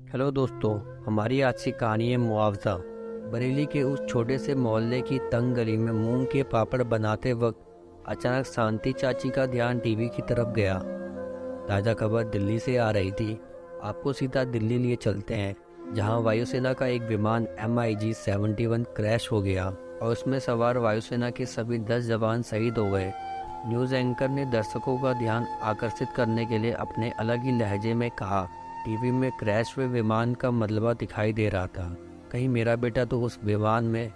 Hello दोस्तों। हमारी आज की कहानी है मुआवजा। बरेली के उस छोटे से मोहल्ले की तंग गली में मूंग के पापड़ बनाते वक्त अचानक शांति चाची का ध्यान टीवी की तरफ गया। ताज़ा खबर दिल्ली से आ रही थी। आपको सीधा दिल्ली लिए चलते हैं, जहां वायुसेना का एक विमान MiG-71 क्रैश हो गया और उसमें सवार वायुसेना के सभी 10 जवान शहीद हो गए। न्यूज़ एंकर ने दर्शकों का ध्यान आकर्षित करने के लिए अपने अलग ही लहजे में कहा, टीवी में क्रैश हुए विमान का मलबा दिखाई दे रहा था। कहीं मेरा बेटा तो उस विमान में?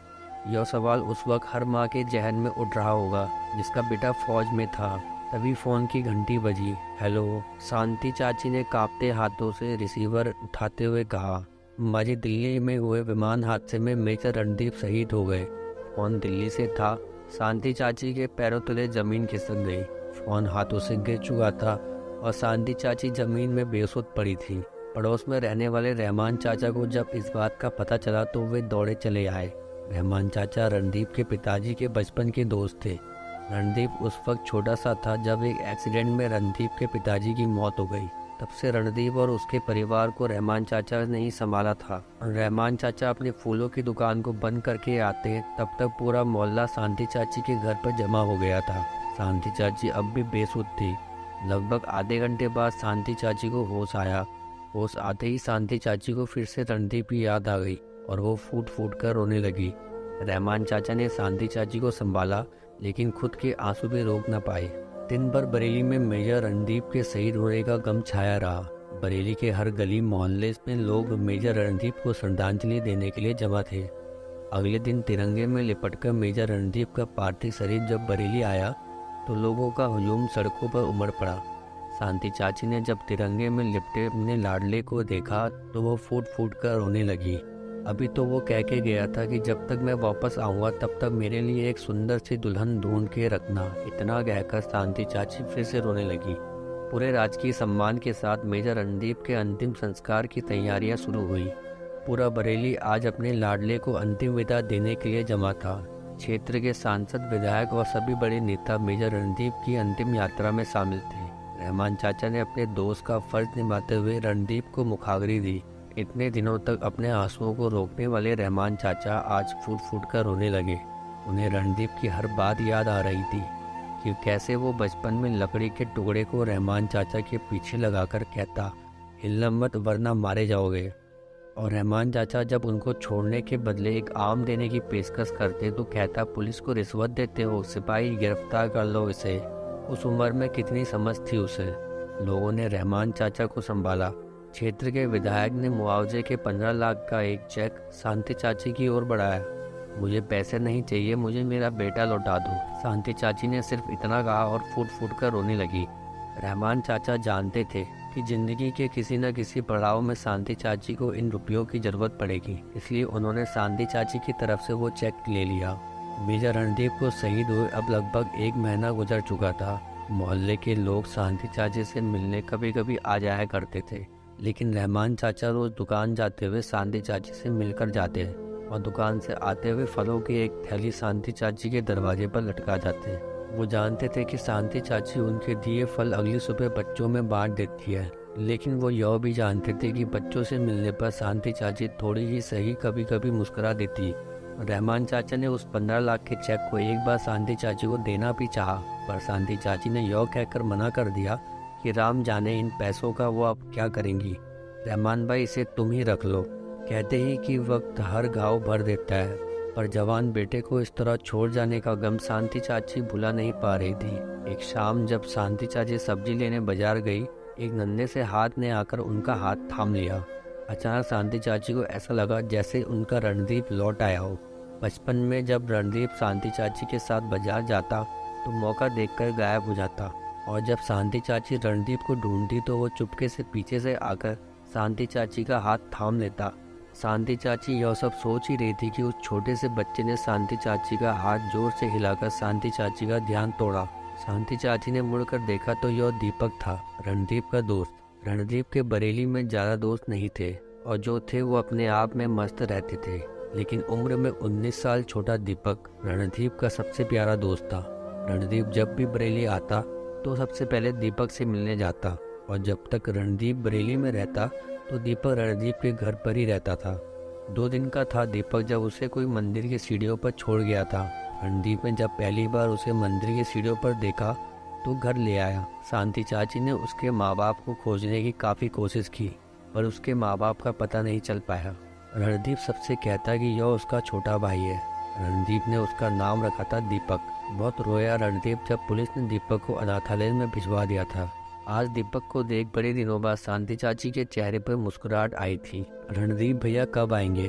यह सवाल उस वक्त हर माँ के जहन में उठ रहा होगा जिसका बेटा फौज में था। तभी फ़ोन की घंटी बजी। हेलो, शांति चाची ने कांपते हाथों से रिसीवर उठाते हुए कहा। माजी, दिल्ली में हुए विमान हादसे में मेजर रणदीप शहीद हो गए। फ़ोन दिल्ली से था। शांति चाची के पैरों तले ज़मीन खिसक गई। फ़ोन हाथों से गिर चुका था और शांति चाची ज़मीन में बेसुध पड़ी थी। पड़ोस में रहने वाले रहमान चाचा को जब इस बात का पता चला तो वे दौड़े चले आए। रहमान चाचा रणदीप के पिताजी के बचपन के दोस्त थे। रणदीप उस वक्त छोटा सा था जब एक एक्सीडेंट में रणदीप के पिताजी की मौत हो गई। तब से रणदीप और उसके परिवार को रहमान चाचा ने ही संभाला था। रहमान चाचा अपने फूलों की दुकान को बंद करके आते तब तक पूरा मोहल्ला शांति चाची के घर पर जमा हो गया था। शांति चाची अब भी बेसुध थी। लगभग आधे घंटे बाद शांति चाची को होश आया। होश आते ही शांति चाची को फिर से रणदीप की याद आ गई और वो फूट फूट कर रोने लगी। रहमान चाचा ने शांति चाची को संभाला, लेकिन खुद के आंसू भी रोक न पाए। दिन भर बरेली में मेजर रणदीप के शहीद होने का गम छाया रहा। बरेली के हर गली मोहल्ले में लोग मेजर रणदीप को श्रद्धांजलि देने के लिए जमा थे। अगले दिन तिरंगे में लिपटकर मेजर रणदीप का पार्थिव शरीर जब बरेली आया तो लोगों का हुजूम सड़कों पर उमड़ पड़ा। शांति चाची ने जब तिरंगे में लिपटे अपने लाडले को देखा तो वो फूट फूट कर रोने लगी। अभी तो वो कह के गया था कि जब तक मैं वापस आऊँगा तब तक मेरे लिए एक सुंदर सी दुल्हन ढूंढ के रखना। इतना कहकर शांति चाची फिर से रोने लगी। पूरे राजकीय सम्मान के साथ मेजर रणदीप के अंतिम संस्कार की तैयारियां शुरू हुई। पूरा बरेली आज अपने लाडले को अंतिम विदा देने के लिए जमा था। क्षेत्र के सांसद, विधायक और सभी बड़े नेता मेजर रणदीप की अंतिम यात्रा में शामिल थे। रहमान चाचा ने अपने दोस्त का फर्ज निभाते हुए रणदीप को मुखाग्री दी। इतने दिनों तक अपने आंसुओं को रोकने वाले रहमान चाचा आज फूट फूट कर रोने लगे। उन्हें रणदीप की हर बात याद आ रही थी कि कैसे वो बचपन में लकड़ी के टुकड़े को रहमान चाचा के पीछे लगाकर कहता, हिलना मत वरना मारे जाओगे। और रहमान चाचा जब उनको छोड़ने के बदले एक आम देने की पेशकश करते तो कहता, पुलिस को रिश्वत देते हो, सिपाही गिरफ्तार कर लो इसे। उस उम्र में कितनी समझ थी उसे। लोगों ने रहमान चाचा को संभाला। क्षेत्र के विधायक ने मुआवजे के 15 लाख का एक चेक शांति चाची की ओर बढ़ाया। मुझे पैसे नहीं चाहिए, मुझे मेरा बेटा लौटा दो। शांति चाची ने सिर्फ इतना कहा और फूट फूट कर रोने लगी। रहमान चाचा जानते थे कि जिंदगी के किसी न किसी पड़ाव में शांति चाची को इन रुपयों की जरूरत पड़ेगी, इसलिए उन्होंने शांति चाची की तरफ से वो चेक ले लिया। मेजर रणदीप को शहीद हुए अब लगभग 1 महीना गुजर चुका था। मोहल्ले के लोग शांति चाची से मिलने कभी कभी आ जाया करते थे, लेकिन रहमान चाचा रोज दुकान जाते हुए शांति चाची से मिलकर जाते और दुकान से आते हुए फलों की एक थैली शांति चाची के दरवाजे पर लटका जाते। वो जानते थे कि शांति चाची उनके दिए फल अगली सुबह बच्चों में बांट देती है, लेकिन वो यह भी जानते थे कि बच्चों से मिलने पर शांति चाची थोड़ी ही सही कभी कभी मुस्कुरा देती। रहमान चाचा ने उस 15 लाख के चेक को एक बार शांति चाची को देना भी चाहा, पर शांति चाची ने यह कहकर मना कर दिया कि राम जाने इन पैसों का वो अब क्या करेंगी। रहमान भाई, इसे तुम ही रख लो। कहते ही कि वक्त हर घाव भर देता है, पर जवान बेटे को इस तरह छोड़ जाने का गम शांति चाची भुला नहीं पा रही थी। एक शाम जब शांति चाची सब्जी लेने बाजार गई, एक नन्हे से हाथ ने आकर उनका हाथ थाम लिया। अचानक शांति चाची को ऐसा लगा जैसे उनका रणदीप लौट आया हो। बचपन में जब रणदीप शांति चाची के साथ बाजार जाता तो मौका देखकर गायब हो जाता, और जब शांति चाची रणदीप को ढूंढती तो वो चुपके से पीछे से आकर शांति चाची का हाथ थाम लेता। शांति चाची यह सब सोच ही रही थी कि उस छोटे से बच्चे ने शांति चाची का हाथ जोर से हिलाकर शांति चाची का ध्यान तोड़ा। शांति चाची ने मुड़कर देखा तो यह दीपक था, रणदीप का दोस्त। रणदीप के बरेली में ज़्यादा दोस्त नहीं थे, और जो थे वो अपने आप में मस्त रहते थे, लेकिन उम्र में 19 साल छोटा दीपक रणदीप का सबसे प्यारा दोस्त था। रणदीप जब भी बरेली आता तो सबसे पहले दीपक से मिलने जाता, और जब तक रणदीप बरेली में रहता तो दीपक रणदीप के घर पर ही रहता था। 2 दिन का था दीपक जब उसे कोई मंदिर की सीढ़ियों पर छोड़ गया था। रणदीप ने जब पहली बार उसे मंदिर की सीढ़ियों पर देखा तो घर ले आया। शांति चाची ने उसके माँ बाप को खोजने की काफ़ी कोशिश की, पर उसके माँ बाप का पता नहीं चल पाया। रणदीप सबसे कहता कि यह उसका छोटा भाई है। रणदीप ने उसका नाम रखा था दीपक। बहुत रोया रणदीप जब पुलिस ने दीपक को अनाथालय में भिजवा दिया था। आज दीपक को देख बड़े दिनों बाद शांति चाची के चेहरे पर मुस्कुराहट आई थी। रणदीप भैया कब आएंगे?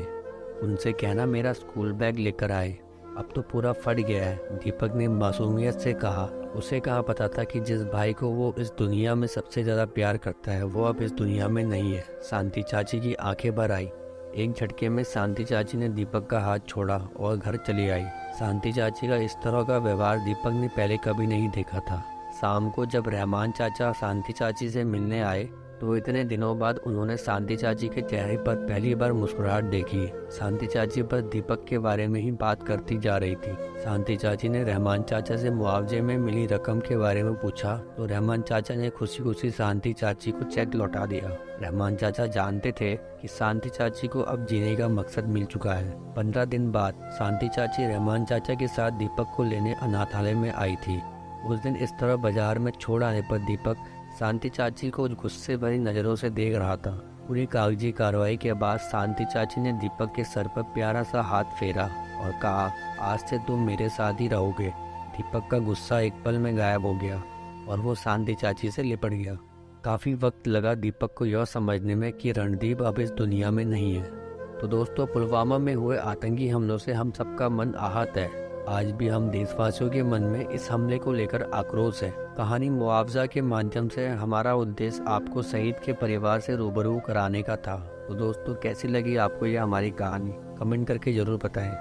उनसे कहना मेरा स्कूल बैग लेकर आए, अब तो पूरा फट गया है, दीपक ने मासूमियत से कहा। उसे कहाँ पता था कि जिस भाई को वो इस दुनिया में सबसे ज़्यादा प्यार करता है वो अब इस दुनिया में नहीं है। शांति चाची की आंखें भर आई। एक झटके में शांति चाची ने दीपक का हाथ छोड़ा और घर चली आई। शांति चाची का इस तरह का व्यवहार दीपक ने पहले कभी नहीं देखा था। शाम को जब रहमान चाचा शांति चाची से मिलने आए तो इतने दिनों बाद उन्होंने शांति चाची के चेहरे पर पहली बार मुस्कुराहट देखी। शांति चाची बस दीपक के बारे में ही बात करती जा रही थी। शांति चाची ने रहमान चाचा से मुआवजे में मिली रकम के बारे में पूछा तो रहमान चाचा ने खुशी खुशी शांति चाची को चेक लौटा दिया। रहमान चाचा जानते थे कि शांति चाची को अब जीने का मकसद मिल चुका है। 15 दिन बाद शांति चाची रहमान चाचा के साथ दीपक को लेने अनाथालय में आई थी। उस दिन इस तरह बाजार में छोड़ आने पर दीपक शांति चाची को गुस्से भरी नज़रों से देख रहा था। पूरी कागजी कार्रवाई के बाद शांति चाची ने दीपक के सर पर प्यारा सा हाथ फेरा और कहा, आज से तुम मेरे साथ ही रहोगे। दीपक का गुस्सा एक पल में गायब हो गया और वो शांति चाची से लिपट गया। काफ़ी वक्त लगा दीपक को यह समझने में कि रणदीप अब इस दुनिया में नहीं है। तो दोस्तों, पुलवामा में हुए आतंकी हमलों से हम सबका मन आहत है। आज भी हम देशवासियों के मन में इस हमले को लेकर आक्रोश है। कहानी मुआवजा के माध्यम से हमारा उद्देश्य आपको शहीद के परिवार से रूबरू कराने का था। तो दोस्तों, कैसी लगी आपको यह हमारी कहानी? कमेंट करके ज़रूर बताएं।